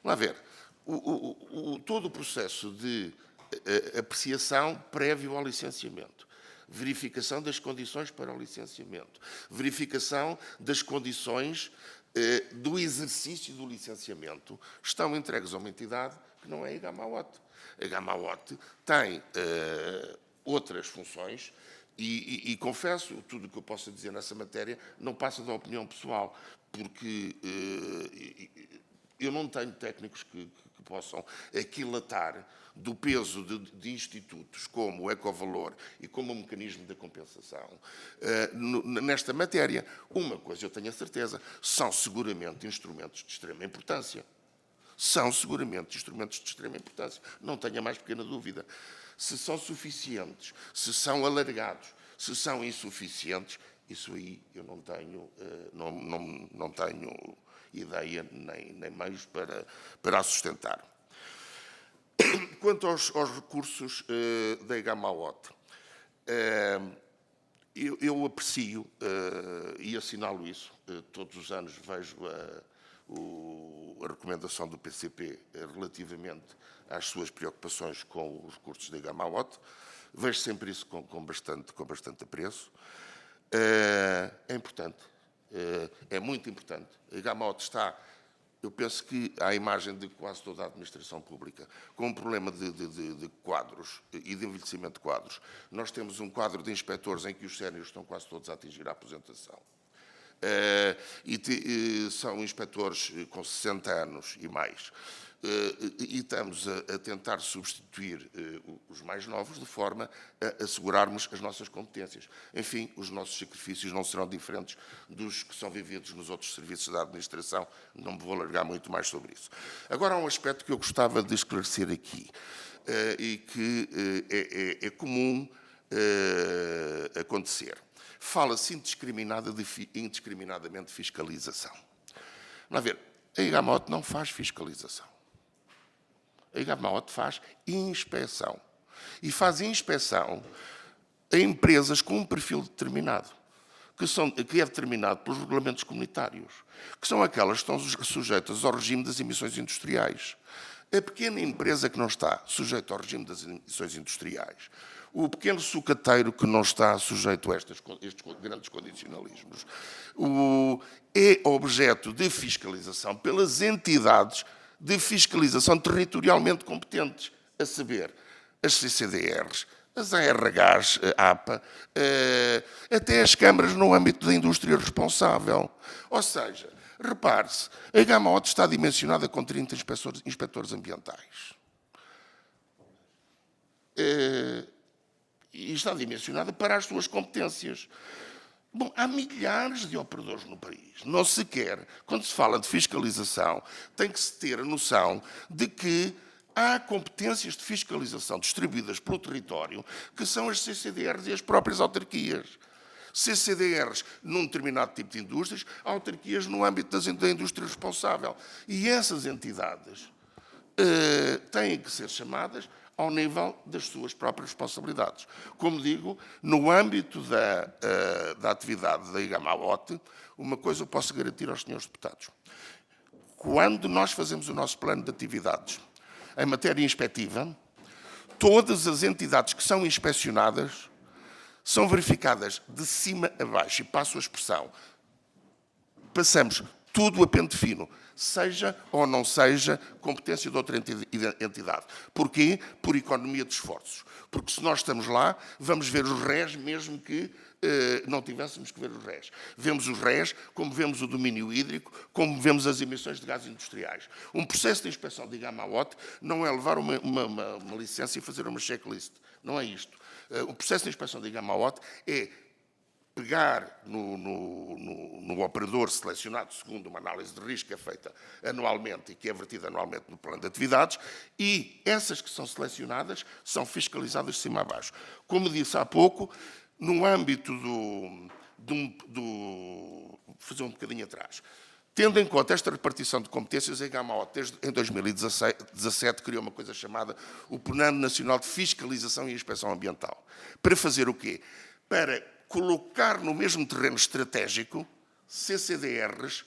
Lá ver, todo o processo de apreciação prévio ao licenciamento, verificação das condições para o licenciamento, verificação das condições do exercício do licenciamento, estão entregues a uma entidade que não é a IGAMA-OT. A IGAMA-OT tem outras funções e confesso, tudo o que eu posso dizer nessa matéria não passa da opinião pessoal, porque eu não tenho técnicos que possam aquilatar do peso de institutos como o ecovalor e como o mecanismo da compensação nesta matéria. Uma coisa eu tenho a certeza, são seguramente instrumentos de extrema importância. São seguramente instrumentos de extrema importância. Não tenho a mais pequena dúvida. Se são suficientes, se são alargados, se são insuficientes, isso aí eu não tenho, não tenho ideia nem meios para a sustentar. Quanto aos recursos da Gamaot, eu aprecio e assinalo isso. Todos os anos vejo a recomendação do PCP relativamente às suas preocupações com os recursos da Gamaot. Vejo sempre isso com bastante apreço. É importante, é muito importante. A Gamaot está, eu penso que, à imagem de quase toda a administração pública, com um problema de quadros e de envelhecimento de quadros. Nós temos um quadro de inspectores em que os séniores estão quase todos a atingir a aposentação. São inspectores com 60 anos e mais. E estamos a tentar substituir os mais novos de forma a assegurarmos as nossas competências. Enfim, os nossos sacrifícios não serão diferentes dos que são vividos nos outros serviços da administração. Não me vou alargar muito mais sobre isso. Agora, há um aspecto que eu gostava de esclarecer aqui e que é comum acontecer. Fala-se indiscriminadamente de fiscalização. Vamos ver, a Gamaot não faz fiscalização. A Gamaot faz inspeção. E faz inspeção a empresas com um perfil determinado, que é determinado pelos regulamentos comunitários, que são aquelas que estão sujeitas ao regime das emissões industriais. A pequena empresa que não está sujeita ao regime das emissões industriais, o pequeno sucateiro que não está sujeito a estes grandes condicionalismos, é objeto de fiscalização pelas entidades de fiscalização territorialmente competentes, a saber, as CCDRs, as ARHs, a APA, até as câmaras no âmbito da indústria responsável. Ou seja, repare-se, a Gamaot está dimensionada com 30 inspectores ambientais. E está dimensionada para as suas competências. Bom, há milhares de operadores no país. Não se quer, quando se fala de fiscalização, tem que se ter a noção de que há competências de fiscalização distribuídas pelo território, que são as CCDRs e as próprias autarquias. CCDRs num determinado tipo de indústrias, autarquias no âmbito da indústria responsável. E essas entidades têm que ser chamadas ao nível das suas próprias responsabilidades. Como digo, no âmbito da atividade da Gamaot, uma coisa eu posso garantir aos senhores deputados. Quando nós fazemos o nosso plano de atividades em matéria inspectiva, todas as entidades que são inspecionadas são verificadas de cima a baixo, e passo a expressão, passamos tudo a pente fino, seja ou não seja competência de outra entidade. Porquê? Por economia de esforços. Porque se nós estamos lá, vamos ver os RES, mesmo que não tivéssemos que ver os RES. Vemos os RES, como vemos o domínio hídrico, como vemos as emissões de gases industriais. Um processo de inspeção de Gamaot não é levar uma licença e fazer uma checklist. Não é isto. O processo de inspeção de Gamaot é pegar no operador selecionado segundo uma análise de risco que é feita anualmente e que é vertida anualmente no plano de atividades, e essas que são selecionadas são fiscalizadas de cima a baixo. Como disse há pouco, no âmbito fazer um bocadinho atrás, tendo em conta esta repartição de competências, a Gamaot, desde em 2017, criou uma coisa chamada o Plano Nacional de Fiscalização e Inspeção Ambiental. Para fazer o quê? Para colocar no mesmo terreno estratégico CCDRs,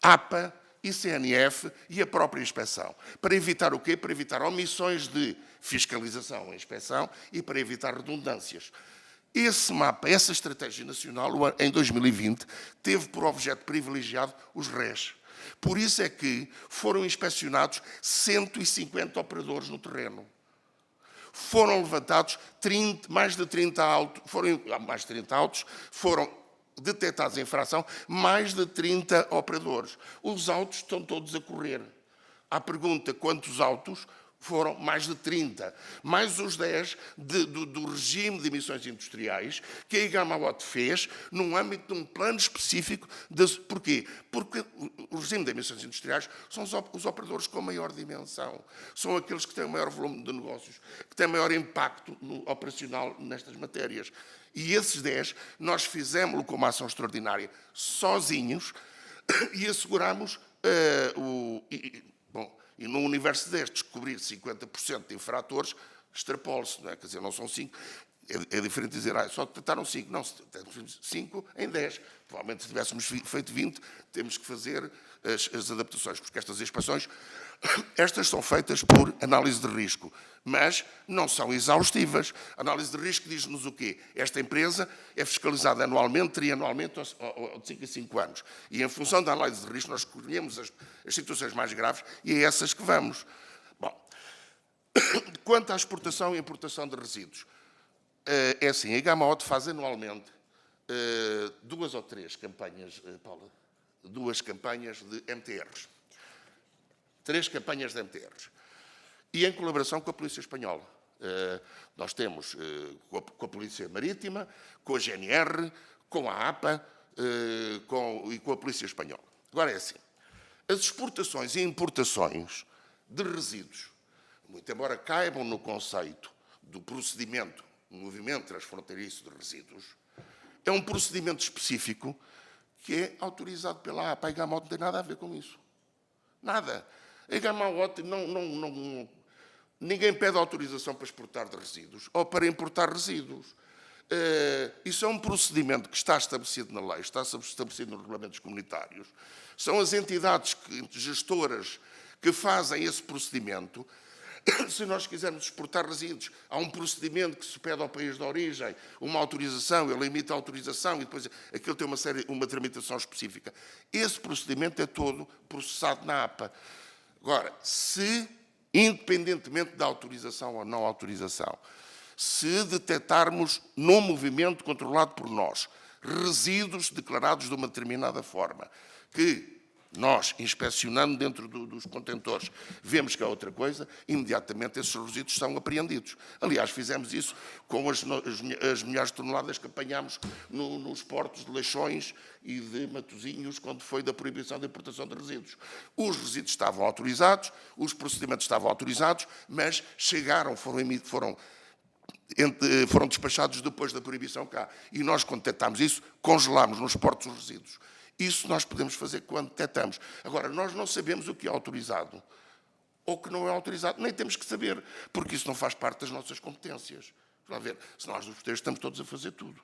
APA, ICNF e a própria inspeção. Para evitar o quê? Para evitar omissões de fiscalização e inspeção e para evitar redundâncias. Esse mapa, essa estratégia nacional, em 2020, teve por objeto privilegiado os RES. Por isso é que foram inspecionados 150 operadores no terreno. Foram levantados mais de 30 autos, foram detectados em infração mais de 30 operadores. Os autos estão todos a correr. À pergunta quantos autos, foram mais de 30, mais os 10 do regime de emissões industriais que a Gamaot fez num âmbito de um plano específico. Porquê? Porque o regime de emissões industriais são os operadores com maior dimensão, são aqueles que têm maior volume de negócios, que têm maior impacto operacional nestas matérias. E esses 10 nós fizemos-lo com uma ação extraordinária sozinhos e assegurámos E num universo destes, descobrir 50% de infratores, extrapole-se, não é? Quer dizer, não são 5. É diferente dizer, só detectaram 5. Não, 5 em 10. Provavelmente, se tivéssemos feito 20, temos que fazer as adaptações, porque estas inspeções, estas são feitas por análise de risco, mas não são exaustivas. A análise de risco diz-nos o quê? Esta empresa é fiscalizada anualmente, trianualmente, ou de 5 a 5 anos. E, em função da análise de risco, nós escolhemos as situações mais graves e é essas que vamos. Bom, quanto à exportação e importação de resíduos, é assim, a Gama-OT faz anualmente 2 ou 3 campanhas, Paula, 2 campanhas de MTRs. 3 campanhas de MTRs. E em colaboração com a Polícia Espanhola. Nós temos com a Polícia Marítima, com a GNR, com a APA e com a Polícia Espanhola. Agora é assim, as exportações e importações de resíduos, muito embora caibam no conceito do procedimento, movimento transfronteiriço de resíduos, é um procedimento específico que é autorizado pela APA. A Gama-OT não tem nada a ver com isso. Nada. A Gama-OT ninguém pede autorização para exportar de resíduos ou para importar resíduos. Isso é um procedimento que está estabelecido na lei, está estabelecido nos regulamentos comunitários. São as entidades gestoras que fazem esse procedimento. Se nós quisermos exportar resíduos, há um procedimento que se pede ao país de origem, uma autorização, ele emite a autorização e depois aquilo tem uma tramitação específica. Esse procedimento é todo processado na APA. Agora, se, independentemente da autorização ou não autorização, se detectarmos num movimento controlado por nós resíduos declarados de uma determinada forma, que nós, inspecionando dentro dos contentores, vemos que é outra coisa, imediatamente esses resíduos são apreendidos. Aliás, fizemos isso com as milhares de toneladas que apanhámos nos portos de Leixões e de Matosinhos, quando foi da proibição da importação de resíduos. Os resíduos estavam autorizados, os procedimentos estavam autorizados, mas foram despachados depois da proibição cá. E nós, quando detectámos isso, congelámos nos portos os resíduos. Isso nós podemos fazer quando detectamos. Agora, nós não sabemos o que é autorizado ou o que não é autorizado. Nem temos que saber, porque isso não faz parte das nossas competências. Vamos ver, se nós, os portugueses, estamos todos a fazer tudo.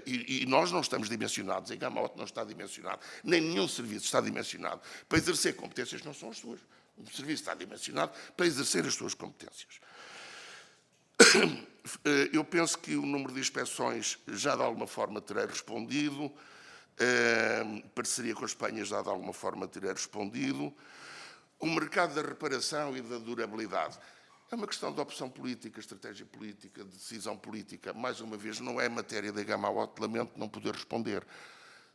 E nós não estamos dimensionados, a Gama-OT não está dimensionado, nem nenhum serviço está dimensionado para exercer competências que não são as suas. O serviço está dimensionado para exercer as suas competências. Eu penso que o número de inspeções já de alguma forma terei respondido. Parceria com a Espanha já de alguma forma terei respondido. O mercado da reparação e da durabilidade é uma questão de opção política, estratégia política, decisão política. Mais uma vez, não é matéria da Gama-OT, lamento não poder responder.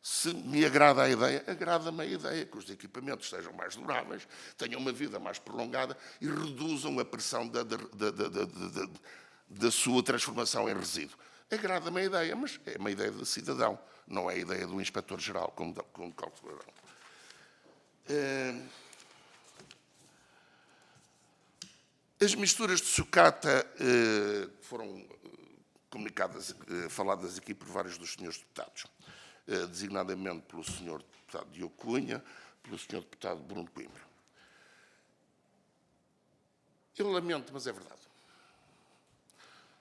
Se me agrada a ideia, agrada-me a ideia que os equipamentos sejam mais duráveis, tenham uma vida mais prolongada e reduzam a pressão da sua transformação em resíduo. Agrada-me a ideia, mas é uma ideia do cidadão, não é a ideia do inspetor-geral, como calcularão. As misturas de sucata foram faladas aqui por vários dos senhores deputados, designadamente pelo senhor deputado Diogo Cunha, pelo senhor deputado Bruno Coimbra. Eu lamento, mas é verdade.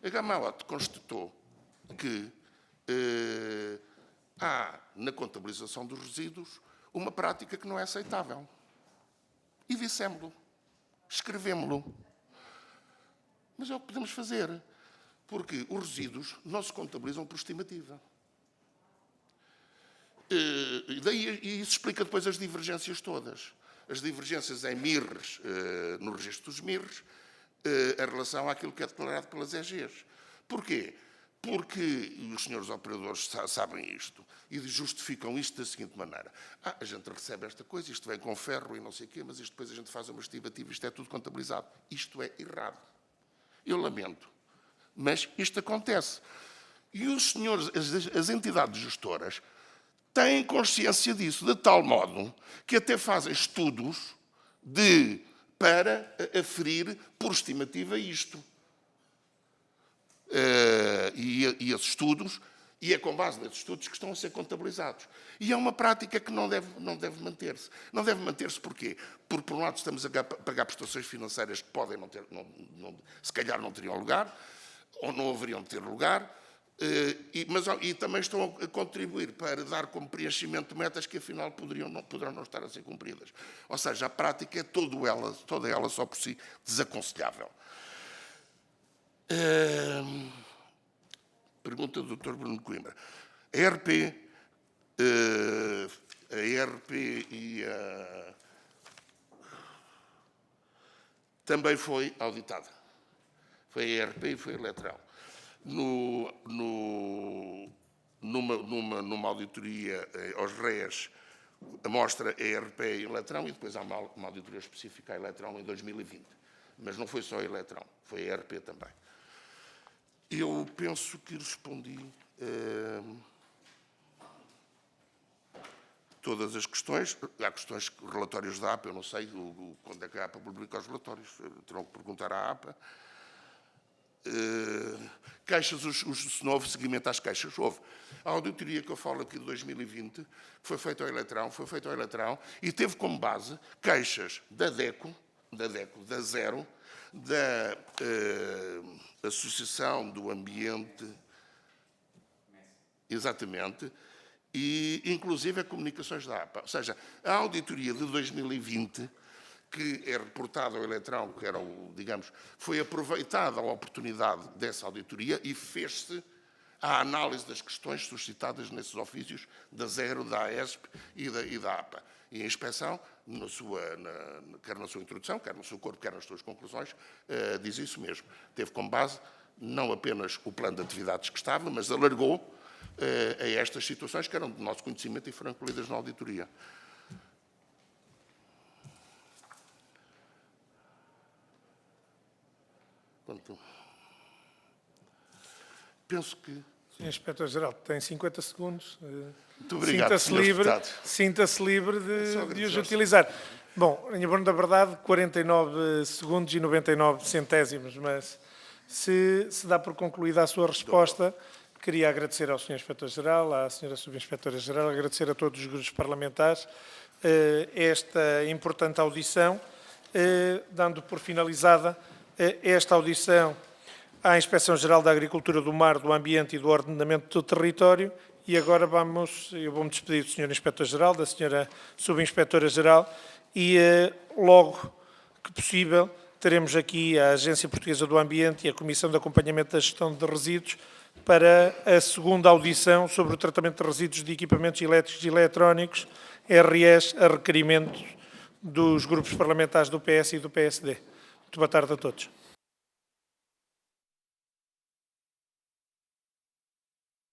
A Gama-OT constatou que há, na contabilização dos resíduos, uma prática que não é aceitável. E dissemos-lo, escrevemos-lo. Mas é o que podemos fazer, porque os resíduos não se contabilizam por estimativa. E isso explica depois as divergências todas. As divergências em MIRs, no registro dos MIRs, em relação àquilo que é declarado pelas EGs. Porquê? Porque os senhores operadores sabem isto e justificam isto da seguinte maneira. A gente recebe esta coisa, isto vem com ferro e não sei o quê, mas isto depois a gente faz uma estimativa, isto é tudo contabilizado. Isto é errado. Eu lamento, mas isto acontece. E os senhores, as entidades gestoras, têm consciência disso, de tal modo que até fazem estudos para aferir por estimativa isto. E esses estudos E é com base nesses estudos que estão a ser contabilizados. E é uma prática que não deve manter-se. Não deve manter-se porquê? Porque, por um lado, estamos a pagar prestações financeiras que podem não ter, se calhar não teriam lugar, ou não haveriam de ter lugar, e também estão a contribuir para dar como preenchimento de metas que, afinal, poderão não estar a ser cumpridas. Ou seja, a prática é toda ela só por si desaconselhável. Pergunta do Dr. Bruno Coimbra. A ERP e também foi auditada. Foi a ERP e foi a Eletrão. Numa auditoria aos RES, mostra a ERP e a Eletrão, e depois há uma auditoria específica à Eletrão em 2020. Mas não foi só a Eletrão, foi a ERP também. Eu penso que respondi todas as questões. Há questões, relatórios da APA, eu não sei quando é que a APA publica os relatórios, terão que perguntar à APA. Queixas, se não houve seguimento às queixas, houve. A auditoria que eu falo aqui de 2020, que foi feita ao Eletrão, e teve como base queixas da DECO, da Zero, da Associação do Ambiente, exatamente, e inclusive a comunicações da APA. Ou seja, a auditoria de 2020, que é reportada ao Eletrão, que era foi aproveitada a oportunidade dessa auditoria e fez-se a análise das questões suscitadas nesses ofícios da Zero, da AESP e da APA. E a inspeção, quer na sua introdução, quer no seu corpo, quer nas suas conclusões, diz isso mesmo. Teve como base não apenas o plano de atividades que estava, mas alargou a estas situações que eram do nosso conhecimento e foram incluídas na auditoria. Portanto, penso que... Sr. Inspetor-Geral, tem 50 segundos. Muito obrigado, Sinta-se livre de os utilizar. Bom, em abono da verdade, 49 segundos e 99 centésimos, mas se dá por concluída a sua resposta, queria agradecer ao Sr. Inspetor-Geral, à Sra. Subinspetora-Geral, agradecer a todos os grupos parlamentares esta importante audição, dando por finalizada esta audição à Inspeção-Geral da Agricultura, do Mar, do Ambiente e do Ordenamento do Território. E agora eu vou-me despedir do Sr. Inspetor-Geral, da Sra. Subinspetora-Geral, e logo que possível teremos aqui a Agência Portuguesa do Ambiente e a Comissão de Acompanhamento da Gestão de Resíduos para a segunda audição sobre o tratamento de resíduos de equipamentos elétricos e eletrónicos, RES, a requerimento dos grupos parlamentares do PS e do PSD. Muito boa tarde a todos.